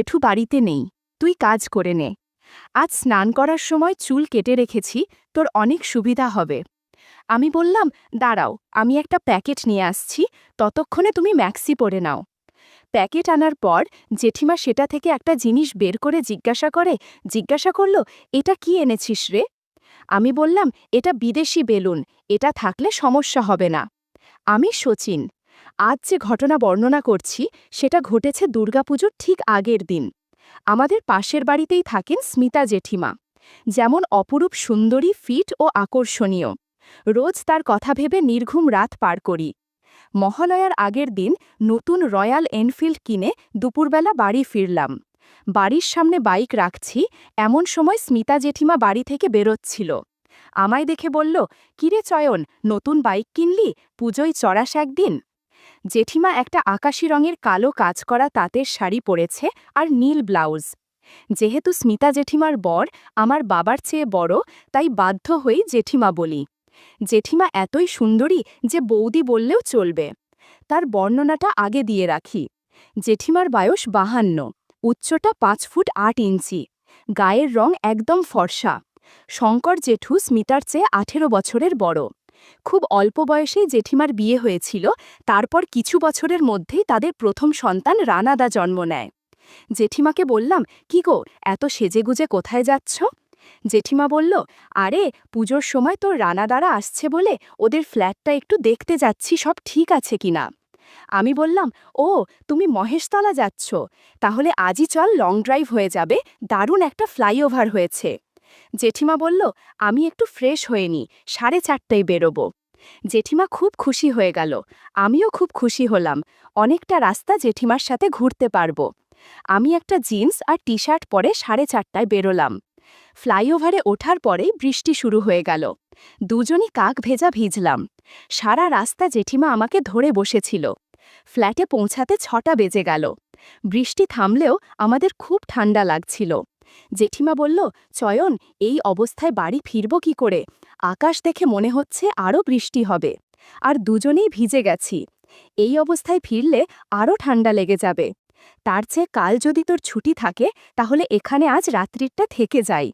জেঠু বাড়িতে নেই, তুই কাজ করে নে। আজ স্নান করার সময় চুল কেটে রেখেছি, তোর অনেক সুবিধা হবে। আমি বললাম, দাঁড়াও, আমি একটা প্যাকেট নিয়ে আসছি, ততক্ষণে তুমি ম্যাক্সি পরে নাও। প্যাকেট আনার পর জেঠিমা সেটা থেকে একটা জিনিস বের করে জিজ্ঞাসা করল, এটা কি এনেছিস রে? আমি বললাম, এটা বিদেশি বেলুন, এটা থাকলে সমস্যা হবে না। আমি শচীন। আজ যে ঘটনা বর্ণনা করছি সেটা ঘটেছে দুর্গাপুজোর ঠিক আগের দিন। আমাদের পাশের বাড়িতেই থাকেন স্মিতা জেঠিমা। যেমন অপরূপ সুন্দরী, ফিট ও আকর্ষণীয়। রোজ তার কথা ভেবে নির্ঘুম রাত পার করি। মহালয়ার আগের দিন নতুন রয়্যাল এনফিল্ড কিনে দুপুরবেলা বাড়ি ফিরলাম। বাড়ির সামনে বাইক রাখছি, এমন সময় স্মিতা জেঠিমা বাড়ি থেকে বেরোচ্ছিল। আমায় দেখে বলল, কিরে চয়ন, নতুন বাইক কিনলি, পুজোয় চড়াস একদিন। জেঠিমা একটা আকাশি রঙের কালো কাজ করা তাঁতের শাড়ি পরেছে আর নীল ব্লাউজ। যেহেতু স্মিতা জেঠিমার বর আমার বাবার চেয়ে বড়, তাই বাধ্য হয়েই জেঠিমা বলি। জেঠিমা এতই সুন্দরী যে বৌদি বললেও চলবে। তার বর্ণনাটা আগে দিয়ে রাখি। জেঠিমার বয়স 52, উচ্চতা 5 ফুট 8 ইঞ্চি, গায়ের রং একদম ফর্সা। শঙ্কর জেঠু স্মিতার চেয়ে 18 বছরের বড়। খুব অল্প বয়সেই জেঠিমার বিয়ে হয়েছিল, তারপর কিছু বছরের মধ্যেই তাদের প্রথম সন্তান রানাদা জন্ম নেয়। জেঠিমাকে বললাম, কি গো, এত সেজেগুজে কোথায় যাচ্ছ? জেঠিমা বলল, আরে পুজোর সময় তোর রানাদারা আসছে বলে ওদের ফ্ল্যাটটা একটু দেখতে যাচ্ছি, সব ঠিক আছে কিনা। আমি বললাম, ও, তুমি মহেশতলা যাচ্ছ, তাহলে আজই চল, লং ড্রাইভ হয়ে যাবে, দারুণ একটা ফ্লাইওভার হয়েছে। জেঠিমা বলল, আমি একটু ফ্রেশ হয়ে নি, 4:30টায় বেরোবো। জেঠিমা খুব খুশি হয়ে গেল, আমিও খুব খুশি হলাম, অনেকটা রাস্তা জেঠিমার সাথে ঘুরতে পারবো। আমি একটা জিন্স আর টি শার্ট পরে 4:30টায় বেরোলাম। ফ্লাইওভারে ওঠার পরেই বৃষ্টি শুরু হয়ে গেল। দুজনই কাক ভেজা ভিজলাম। সারা রাস্তা জেঠিমা আমাকে ধরে বসেছিল। ফ্ল্যাটে পৌঁছাতে 6টা বেজে গেল। বৃষ্টি থামলেও আমাদের খুব ঠান্ডা লাগছিল। জেঠিমা বলল, চয়ন, এই অবস্থায় বাড়ি ফিরব কি করে? আকাশ দেখে মনে হচ্ছে আরও বৃষ্টি হবে। আর দুজনেই ভিজে গেছি। এই অবস্থায় ফিরলে আরও ঠান্ডা লেগে যাবে। তার চেয়ে কাল যদি তোর ছুটি থাকে, তাহলে এখানে আজ রাত্রিটা থেকে যাই।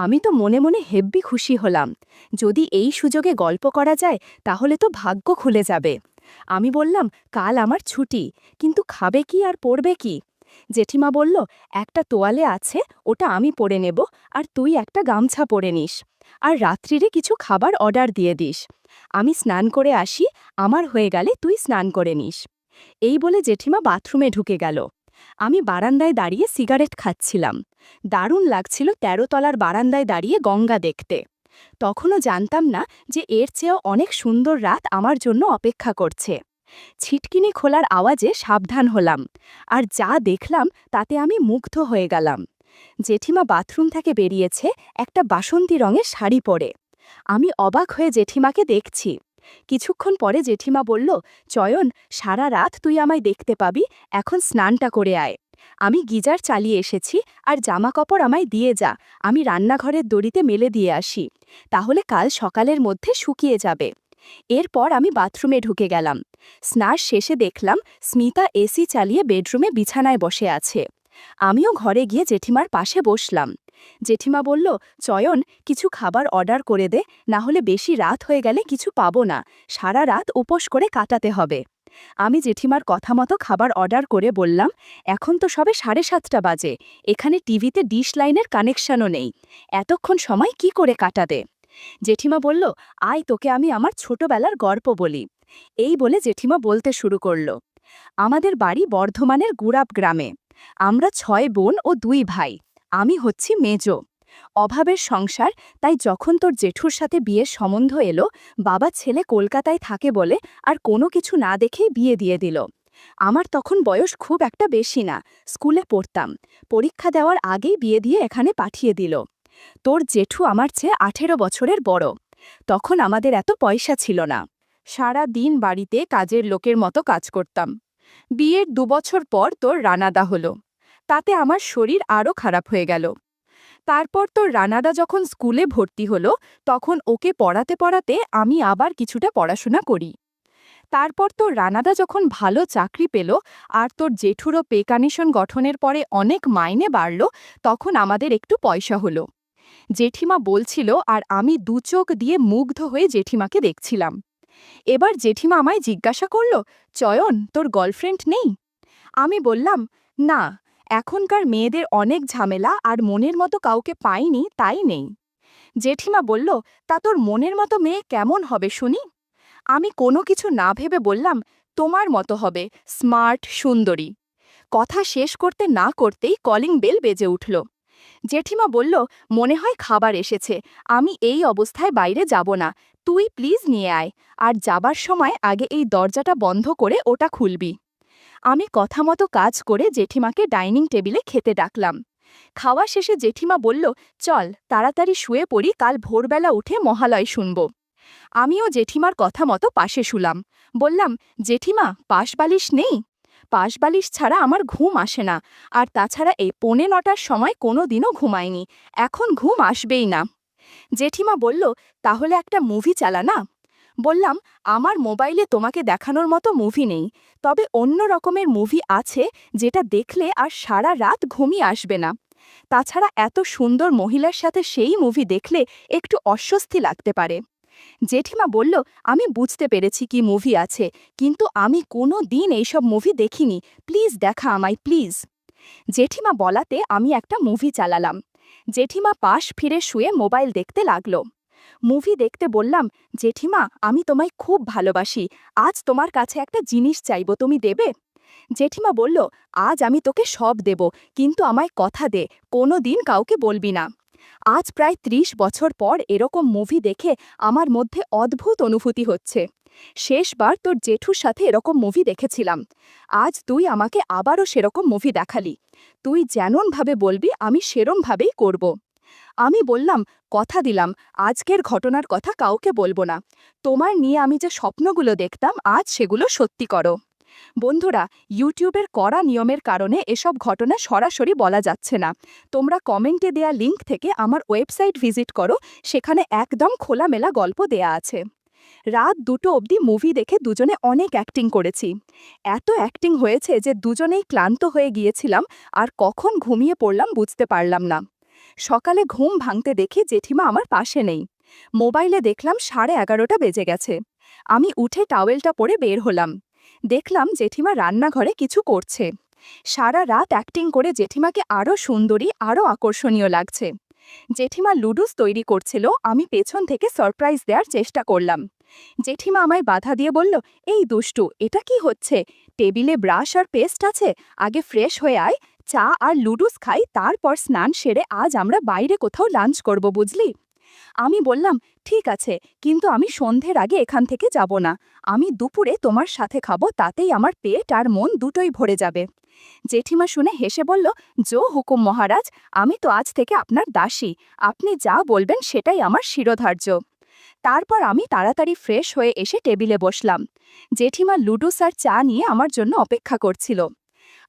আমি তো মনে মনে হেব্বি খুশি হলাম। যদি এই সুযোগে গল্প করা যায়, তাহলে তো ভাগ্য খুলে যাবে। আমি বললাম, কাল আমার ছুটি, কিন্তু খাবে কি আর পরবে কি? জেঠিমা বলল, একটা তোয়ালে আছে, ওটা আমি পরে নেব, আর তুই একটা গামছা পরে নিস। আর রাত্রিরে কিছু খাবার অর্ডার দিয়ে দিস। আমি স্নান করে আসি, আমার হয়ে গেলে তুই স্নান করে নিস। এই বলে জেঠিমা বাথরুমে ঢুকে গেল। আমি বারান্দায় দাঁড়িয়ে সিগারেট খাচ্ছিলাম। দারুণ লাগছিল 13 তলার বারান্দায় দাঁড়িয়ে গঙ্গা দেখতে। তখনও জানতাম না যে এর চেয়েও অনেক সুন্দর রাত আমার জন্য অপেক্ষা করছে। ছিটকিনি খোলার আওয়াজে সাবধান হলাম, আর যা দেখলাম তাতে আমি মুগ্ধ হয়ে গেলাম। জেঠিমা বাথরুম থেকে বেরিয়েছে একটা বাসন্তী রঙের শাড়ি পরে। আমি অবাক হয়ে জেঠিমাকে দেখছি। কিছুক্ষণ পরে জেঠিমা বলল, চয়ন, সারা রাত তুই আমায় দেখতে পাবি, এখন স্নানটা করে আয়। আমি গিজার চালিয়ে এসেছি, আর জামা কাপড় আমায় দিয়ে যা, আমি রান্নাঘরের দড়িতে মেলে দিয়ে আসি, তাহলে কাল সকালের মধ্যে শুকিয়ে যাবে। এরপর আমি বাথরুমে ঢুকে গেলাম। স্নান শেষে দেখলাম স্মিতা এসি চালিয়ে বেডরুমে বিছানায় বসে আছে। আমিও ঘরে গিয়ে জেঠিমার পাশে বসলাম। জেঠিমা বলল, চয়ন, কিছু খাবার অর্ডার করে দে, না হলে বেশি রাত হয়ে গেলে কিছু পাবো না, সারা রাত উপোস করে কাটাতে হবে। আমি জেঠিমার কথা মতো খাবার অর্ডার করে বললাম, এখন তো সবে 7:30টা বাজে, এখানে টিভিতে ডিশ লাইনের কানেকশনও নেই, এতক্ষণ সময় কি করে কাটাতে? জেঠিমা বলল, আয়, তোকে আমি আমার ছোটবেলার গল্প বলি। এই বলে জেঠিমা বলতে শুরু করল। আমাদের বাড়ি বর্ধমানের গুড়াব গ্রামে। আমরা 6 বোন ও 2 ভাই। আমি হচ্ছি মেজ। অভাবের সংসার, তাই যখন তোর জেঠুর সাথে বিয়ের সম্বন্ধ এলো, বাবা ছেলে কলকাতায় থাকে বলে আর কোনো কিছু না দেখেই বিয়ে দিয়ে দিল। আমার তখন বয়স খুব একটা বেশি না, স্কুলে পড়তাম। পরীক্ষা দেওয়ার আগেই বিয়ে দিয়ে এখানে পাঠিয়ে দিল। তোর জেঠু আমার চেয়ে 18 বছরের বড়। তখন আমাদের এত পয়সা ছিল না। সারা দিন বাড়িতে কাজের লোকের মতো কাজ করতাম। বিয়ের 2 বছর পর তোর রানাদা হলো। তাতে আমার শরীর আরও খারাপ হয়ে গেল। তারপর তোর রানাদা যখন স্কুলে ভর্তি হলো, তখন ওকে পড়াতে পড়াতে আমি আবার কিছুটা পড়াশোনা করি। তারপর তোর রানাদা যখন ভালো চাকরি পেল আর তোর জেঠুরও পে কমিশন গঠনের পরে অনেক মাইনে বাড়ল, তখন আমাদের একটু পয়সা হলো। জেঠিমা বলছিল আর আমি দু চোখ দিয়ে মুগ্ধ হয়ে জেঠিমাকে দেখছিলাম। এবার জেঠিমা আমায় জিজ্ঞাসা করল, চয়ন, তোর গার্লফ্রেন্ড নেই? আমি বললাম, না, এখনকার মেয়েদের অনেক ঝামেলা আর মনের মতো কাউকে পাইনি, তাই নেই। জেঠিমা বলল, তা তোর মনের মতো মেয়ে কেমন হবে শুনি? আমি কোনো কিছু না ভেবে বললাম, তোমার মতো হবে, স্মার্ট, সুন্দরী। কথা শেষ করতে না করতেই কলিং বেল বেজে উঠল। জেঠিমা বলল, মনে হয় খাবার এসেছে, আমি এই অবস্থায় বাইরে যাব না, তুই প্লিজ নিয়ে আয়, আর যাবার সময় আগে এই দরজাটা বন্ধ করে ওটা খুলবি। আমি কথা মতো কাজ করে জেঠিমাকে ডাইনিং টেবিলে খেতে ডাকলাম। খাওয়া শেষে জেঠিমা বলল, চল তাড়াতাড়ি শুয়ে পড়ি, কাল ভোরবেলা উঠে মহালয় শুনব। আমিও জেঠিমার কথা মতো পাশে শুলাম। বললাম, জেঠিমা, পাশ বালিশ নেই? পাশ বালিশ ছাড়া আমার ঘুম আসে না, আর তাছাড়া এই 9:45-র সময় কোনো দিনও ঘুমায়নি, এখন ঘুম আসবেই না। জেঠিমা বলল, তাহলে একটা মুভি চালা না। বললাম, আমার মোবাইলে তোমাকে দেখানোর মতো মুভি নেই, তবে অন্য রকমের মুভি আছে যেটা দেখলে আর সারা রাত ঘুমিয়ে আসবে না। তাছাড়া এত সুন্দর মহিলার সাথে সেই মুভি দেখলে একটু অস্বস্তি লাগতে পারে। জেঠিমা বলল, আমি বুঝতে পেরেছি কি মুভি আছে, কিন্তু আমি কোনো দিন এইসব মুভি দেখিনি, প্লিজ দেখা আমায়, প্লিজ। জেঠিমা বলাতে আমি একটা মুভি চালালাম। জেঠিমা পাশ ফিরে শুয়ে মোবাইল দেখতে লাগলো। মুভি দেখতে বললাম, জেঠিমা, আমি তোমায় খুব ভালোবাসি, আজ তোমার কাছে একটা জিনিস চাইব, তুমি দেবে? জেঠিমা বলল, আজ আমি তোকে সব দেব, কিন্তু আমায় কথা দে, কোনো দিন কাউকে বলবি না। আজ প্রায় 30 বছর পর এরকম মুভি দেখে আমার মধ্যে অদ্ভুত অনুভূতি হচ্ছে। শেষবার তোর জেঠুর সাথে এরকম মুভি দেখেছিলাম, আজ তুই আমাকে আবারও সেরকম মুভি দেখালি। তুই যেমনভাবে বলবি আমি সেরমভাবেই করব। আমি বললাম, কথা দিলাম, আজকের ঘটনার কথা কাউকে বলবো না। তোমার নিয়ে আমি যে স্বপ্নগুলো দেখতাম আজ সেগুলো সত্যি করো। বন্ধুরা, ইউটিউবের কড়া নিয়মের কারণে এসব ঘটনা সরাসরি বলা যাচ্ছে না। তোমরা কমেন্টে দেয়া লিঙ্ক থেকে আমার ওয়েবসাইট ভিজিট করো, সেখানে একদম খোলামেলা গল্প দেয়া আছে। রাত 2টো অবধি মুভি দেখে দুজনে অনেক অ্যাক্টিং করেছি। এত অ্যাক্টিং হয়েছে যে দুজনেই ক্লান্ত হয়ে গিয়েছিলাম, আর কখন ঘুমিয়ে পড়লাম বুঝতে পারলাম না। সকালে ঘুম ভাঙতে দেখি জেঠিমা আমার পাশে নেই। মোবাইলে দেখলাম 11:30 বেজে গেছে। আমি উঠে টাওয়েলটা পরে বের হলাম। দেখলাম জেঠিমা রান্নাঘরে কিছু করছে। সারা রাত অ্যাক্টিং করে জেঠিমাকে আরও সুন্দরী, আরও আকর্ষণীয় লাগছে। জেঠিমা লুডুস তৈরি করছিল, আমি পেছন থেকে সারপ্রাইজ দেওয়ার চেষ্টা করলাম। জেঠিমা আমায় বাধা দিয়ে বলল, এই দুষ্টু, এটা কি হচ্ছে? টেবিলে ব্রাশ আর পেস্ট আছে, আগে ফ্রেশ হয়ে আয়, চা আর লুডুস খাই, তারপর স্নান সেরে আজ আমরা বাইরে কোথাও লাঞ্চ করব, বুঝলি? আমি বললাম, ঠিক আছে, কিন্তু আমি সন্ধ্যের আগে এখান থেকে যাব না, আমি দুপুরে তোমার সাথে খাবো, তাতেই আমার পেট আর মন দুটোই ভরে যাবে। জেঠিমা শুনে হেসে বলল, জো হুকুম মহারাজ, আমি তো আজ থেকে আপনার দাসী, আপনি যা বলবেন সেটাই আমার শিরোধার্য। তারপর আমি তাড়াতাড়ি ফ্রেশ হয়ে এসে টেবিলে বসলাম। জেঠিমা লুডুস আর চা নিয়ে আমার জন্য অপেক্ষা করছিল।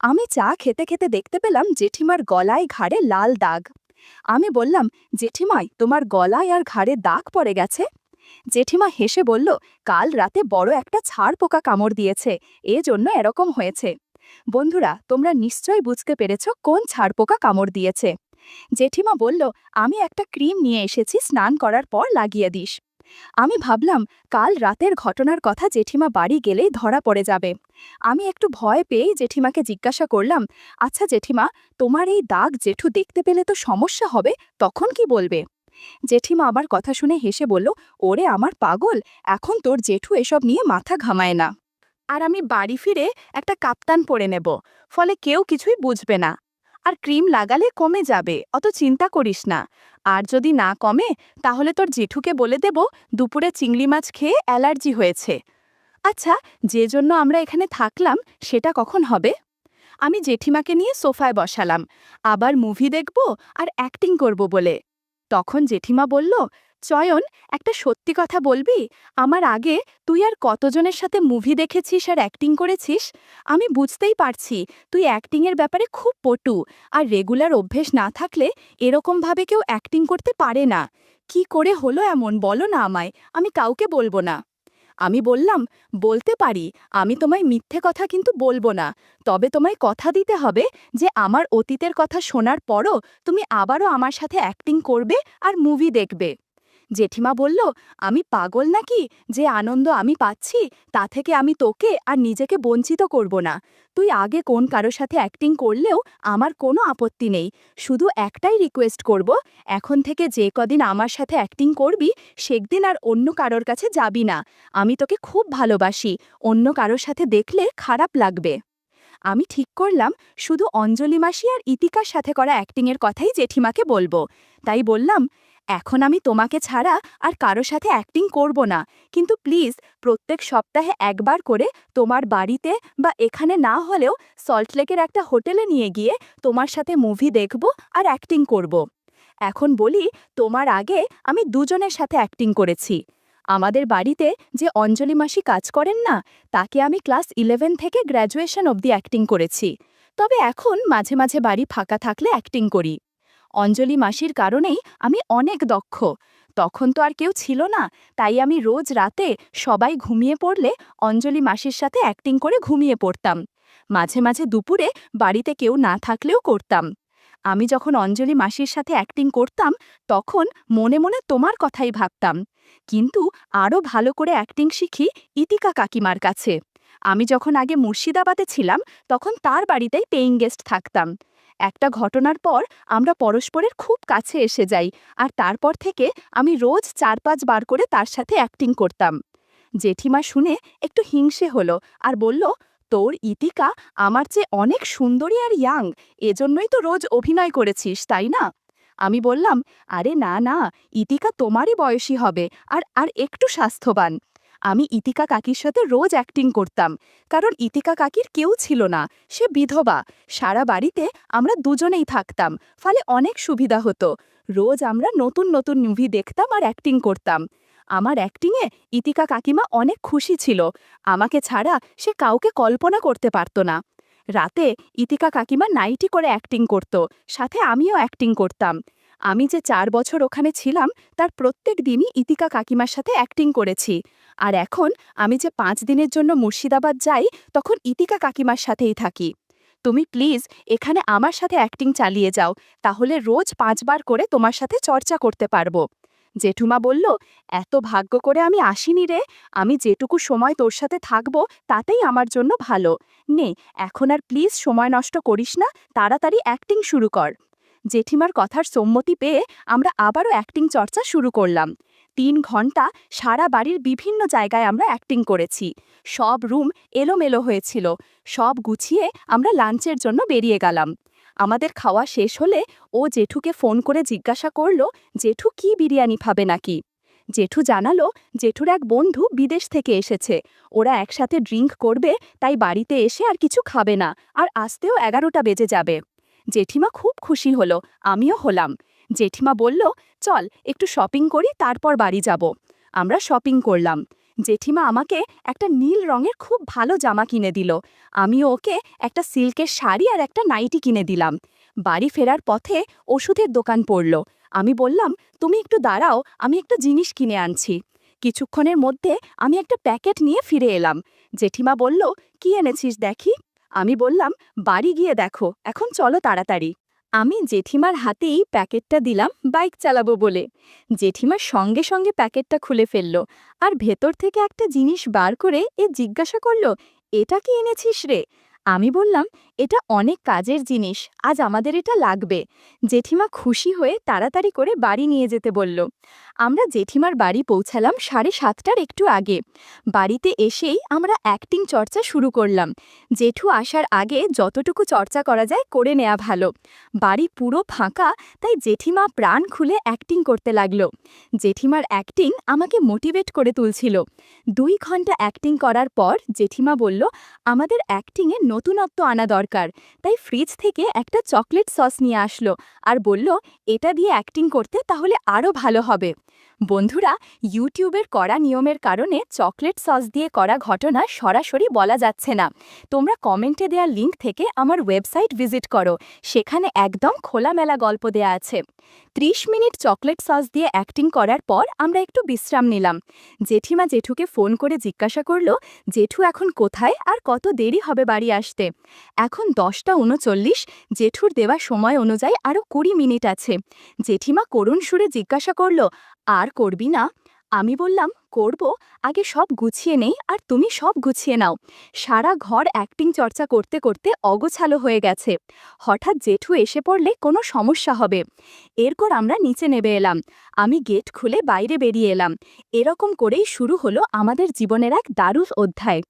আমি চা খেতে খেতে দেখতে পেলাম জেঠিমার গলায় ঘাড়ে লাল দাগ। আমি বললাম, জেঠিমাই, তোমার গলায় আর ঘাড়ে দাগ পড়ে গেছে? জেঠিমা হেসে বলল, কাল রাতে বড় একটা ছাড় পোকা কামড় দিয়েছে, এজন্য এরকম হয়েছে। বন্ধুরা, তোমরা নিশ্চয়ই বুঝতে পেরেছ কোন ছাড় পোকা কামড় দিয়েছে। জেঠিমা বলল, আমি একটা ক্রিম নিয়ে এসেছি, স্নান করার পর লাগিয়ে দিস। আমি ভাবলাম কাল রাতের ঘটনার কথা জেঠিমা বাড়ি গেলেই ধরা পড়ে যাবে। আমি একটু ভয় পেয়েই জেঠিমাকে জিজ্ঞাসা করলাম, আচ্ছা জেঠিমা, তোমার এই দাগ জেঠু দেখতে পেলে তো সমস্যা হবে, তখন কি বলবে? জেঠিমা আমার কথা শুনে হেসে বলল, ওরে আমার পাগল, এখন তোর জেঠু এসব নিয়ে মাথা ঘামায় না। আর আমি বাড়ি ফিরে একটা কাপ্তান পরে নেব, ফলে কেউ কিছুই বুঝবে না। আর ক্রিম লাগালে কমে যাবে, অত চিন্তা করিস না। আর যদি না কমে, তাহলে তোর জেঠুকে বলে দেব দুপুরে চিংড়ি মাছ খেয়ে অ্যালার্জি হয়েছে। আচ্ছা, যে জন্য আমরা এখানে থাকলাম সেটা কখন হবে? আমি জেঠিমাকে নিয়ে সোফায় বসালাম, আবার মুভি দেখব আর অ্যাক্টিং করব বলে। তখন জেঠিমা বলল, চয়ন, একটা সত্যি কথা বলবি, আমার আগে তুই আর কতজনের সাথে মুভি দেখেছিস আর অ্যাক্টিং করেছিস? আমি বুঝতেই পারছি তুই অ্যাক্টিংয়ের ব্যাপারে খুব পটু, আর রেগুলার অভ্যেস না থাকলে এরকমভাবে কেউ অ্যাক্টিং করতে পারে না। কি করে হলো এমন, বলো না আমায়, আমি কাউকে বলবো না। আমি বললাম, বলতে পারি, আমি তোমায় মিথ্যে কথা কিন্তু বলবো না। তবে তোমায় কথা দিতে হবে যে আমার অতীতের কথা শোনার পরও তুমি আবারও আমার সাথে অ্যাক্টিং করবে আর মুভি দেখবে। জেঠিমা বলল, আমি পাগল নাকি যে আনন্দ আমি পাচ্ছি তা থেকে আমি তোকে আর নিজেকে বঞ্চিত করব না। তুই আগে কোন কারো সাথে অ্যাক্টিং করলেও আমার কোনো আপত্তি নেই। শুধু একটাই রিকোয়েস্ট করব, এখন থেকে যে কদিন আমার সাথে অ্যাক্টিং করবি সেদিন আর অন্য কারোর কাছে যাবি না। আমি তোকে খুব ভালোবাসি, অন্য কারোর সাথে দেখলে খারাপ লাগবে। আমি ঠিক করলাম শুধু অঞ্জলি মাসি আর ইতিকার সাথে করা অ্যাক্টিংয়ের কথাই জেঠিমাকে বলবো। তাই বললাম, এখন আমি তোমাকে ছাড়া আর কারো সাথে অ্যাক্টিং করব না, কিন্তু প্লিজ প্রত্যেক সপ্তাহে একবার করে তোমার বাড়িতে বা এখানে না হলেও সল্টলেকের একটা হোটেলে নিয়ে গিয়ে তোমার সাথে মুভি দেখব আর অ্যাক্টিং করব। এখন বলি, তোমার আগে আমি দুজনের সাথে অ্যাক্টিং করেছি। আমাদের বাড়িতে যে অঞ্জলি মাসি কাজ করেন না, তাকে আমি ক্লাস 11 থেকে গ্র্যাজুয়েশন অবধি অ্যাক্টিং করেছি। তবে এখন মাঝে মাঝে বাড়ি ফাঁকা থাকলে অ্যাক্টিং করি। অঞ্জলি মাসির কারণেই আমি অনেক দক্ষ। তখন তো আর কেউ ছিল না, তাই আমি রোজ রাতে সবাই ঘুমিয়ে পড়লে অঞ্জলি মাসির সাথে অ্যাক্টিং করে ঘুমিয়ে পড়তাম। মাঝে মাঝে দুপুরে বাড়িতে কেউ না থাকলেও করতাম। আমি যখন অঞ্জলি মাসির সাথে অ্যাক্টিং করতাম তখন মনে মনে তোমার কথাই ভাবতাম, কিন্তু আরও ভালো করে অ্যাক্টিং শিখি ইতিকা কাকিমার কাছে। আমি যখন আগে মুর্শিদাবাদে ছিলাম তখন তার বাড়িতেই পেইং গেস্ট থাকতাম। একটা ঘটনার পর আমরা পরস্পরের খুব কাছে এসে যাই, আর তারপর থেকে আমি রোজ 4-5 বার করে তার সাথে অ্যাক্টিং করতাম। জেঠিমা শুনে একটু হিংসে হলো আর বলল, তোর ইতিকা আমার চেয়ে অনেক সুন্দরী আর ইয়াং, এজন্যই তো রোজ অভিনয় করেছিস, তাই না? আমি বললাম, আরে না না, ইতিকা তোমারই বয়সী হবে আর আর একটু স্বাস্থ্যবান। আমি ইতিকা কাকির সাথে রোজ অ্যাক্টিং করতাম, কারণ ইতিকা কাকির কেউ ছিল না, সে বিধবা। সারা বাড়িতে আমরা দুজনেই থাকতাম, ফলে অনেক সুবিধা হতো। রোজ আমরা নতুন নতুন মুভি দেখতাম আর অ্যাক্টিং করতাম। আমার অ্যাক্টিংয়ে ইতিকা কাকিমা অনেক খুশি ছিল। আমাকে ছাড়া সে কাউকে কল্পনা করতে পারত না। রাতে ইতিকা কাকিমা নাইটি করে অ্যাক্টিং করত, সাথে আমিও অ্যাক্টিং করতাম। আমি যে 4 বছর ওখানে ছিলাম তার প্রত্যেক দিনই ইতিকা কাকিমার সাথে অ্যাক্টিং করেছি। আর এখন আমি যে 5 দিনের জন্য মুর্শিদাবাদ যাই তখন ইতিকা কাকিমার সাথেই থাকি। তুমি প্লিজ এখানে আমার সাথে অ্যাক্টিং চালিয়ে যাও, তাহলে রোজ 5 বার করে তোমার সাথে চর্চা করতে পারবো। জেঠুমা বলল, এত ভাগ্য করে আমি আসিনি রে, আমি যেটুকু সময় তোর সাথে থাকবো তাতেই আমার জন্য ভালো। নে, এখন আর প্লিজ সময় নষ্ট করিস না, তাড়াতাড়ি অ্যাক্টিং শুরু কর। জেঠিমার কথার সম্মতি পেয়ে আমরা আবারও অ্যাক্টিং চর্চা শুরু করলাম। 3 ঘন্টা সারা বাড়ির বিভিন্ন জায়গায় আমরা অ্যাক্টিং করেছি। সব রুম এলোমেলো হয়েছিল। সব গুছিয়ে আমরা লাঞ্চের জন্য বেরিয়ে গেলাম। আমাদের খাওয়া শেষ হলে ও জেঠুকে ফোন করে জিজ্ঞাসা করল, জেঠু কি বিরিয়ানি খাবে নাকি। জেঠু জানালো, জেঠুর এক বন্ধু বিদেশ থেকে এসেছে, ওরা একসাথে ড্রিঙ্ক করবে, তাই বাড়িতে এসে আর কিছু খাবে না, আর আসতেও 11টা বেজে যাবে। জেঠিমা খুব খুশি হলো, আমিও হলাম। জেঠিমা বলল, চল একটু শপিং করি, তারপর বাড়ি যাব। আমরা শপিং করলাম। জেঠিমা আমাকে একটা নীল রঙের খুব ভালো জামা কিনে দিল। আমিও ওকে একটা সিল্কের শাড়ি আর একটা নাইটি কিনে দিলাম। বাড়ি ফেরার পথে ওষুধের দোকান পড়ল। আমি বললাম, তুমি একটু দাঁড়াও, আমি একটা জিনিস কিনে আনছি। কিছুক্ষণের মধ্যে আমি একটা প্যাকেট নিয়ে ফিরে এলাম। জেঠিমা বলল, কি এনেছিস দেখি। আমি বললাম, বাড়ি গিয়ে দেখো, এখন চলো তাড়াতাড়ি। আমি জেঠিমার হাতেই প্যাকেটটা দিলাম বাইক চালাবো বলে। জেঠিমার সঙ্গে সঙ্গে প্যাকেটটা খুলে ফেলল আর ভেতর থেকে একটা জিনিস বার করে জিজ্ঞাসা করল, এটা কি এনেছিস রে? আমি বললাম, এটা অনেক কাজের জিনিস, আজ আমাদের এটা লাগবে। জেঠিমা খুশি হয়ে তাড়াতাড়ি করে বাড়ি নিয়ে যেতে বলল। আমরা জেঠিমার বাড়ি পৌঁছালাম 7:30টার একটু আগে। বাড়িতে এসেই আমরা অ্যাক্টিং চর্চা শুরু করলাম। জেঠু আসার আগে যতটুকু চর্চা করা যায় করে নেওয়া ভালো। বাড়ি পুরো ফাঁকা, তাই জেঠিমা প্রাণ খুলে অ্যাক্টিং করতে লাগলো। জেঠিমার অ্যাক্টিং আমাকে মোটিভেট করে তুলছিল। 2 ঘন্টা অ্যাক্টিং করার পর জেঠিমা বলল, আমাদের অ্যাক্টিংয়ে নতুনত্ব আনা দরকার, তাই ফ্রিজ থেকে একটা চকলেট সস নিয়ে আসলো আর বলল এটা দিয়ে অ্যাক্টিং করতে তাহলে আরও ভালো হবে। বন্ধুরা, ইউটিউবের কড়া নিয়মের কারণে চকলেট সস দিয়ে করা ঘটনা সরাসরি বলা যাচ্ছে না। তোমরা কমেন্টে দেওয়া লিঙ্ক থেকে আমার ওয়েবসাইট ভিজিট করো, সেখানে একদম খোলামেলা গল্প দেয়া আছে। 30 মিনিট চকলেট সস দিয়ে অ্যাক্টিং করার পর আমরা একটু বিশ্রাম নিলাম। জেঠিমা জেঠুকে ফোন করে জিজ্ঞাসা করল জেঠু এখন কোথায় আর কত দেরি হবে বাড়ি আসতে। এখন 10টা 39, জেঠুর দেওয়া সময় অনুযায়ী আরও 20 মিনিট আছে। জেঠিমা করুণ সুরে জিজ্ঞাসা করল আর করবি না? আমি বললাম করব, আগে সব গুছিয়ে নেই আর তুমি সব গুছিয়ে নাও। সারা ঘর অ্যাক্টিং চর্চা করতে করতে অগোছালো হয়ে গেছে, হঠাৎ জেঠু এসে পড়লে কোনো সমস্যা হবে। এরপর আমরা নিচে নেমে এলাম, আমি গেট খুলে বাইরে বেরিয়ে এলাম। এরকম করেই শুরু হলো আমাদের জীবনের এক দারুণ অধ্যায়।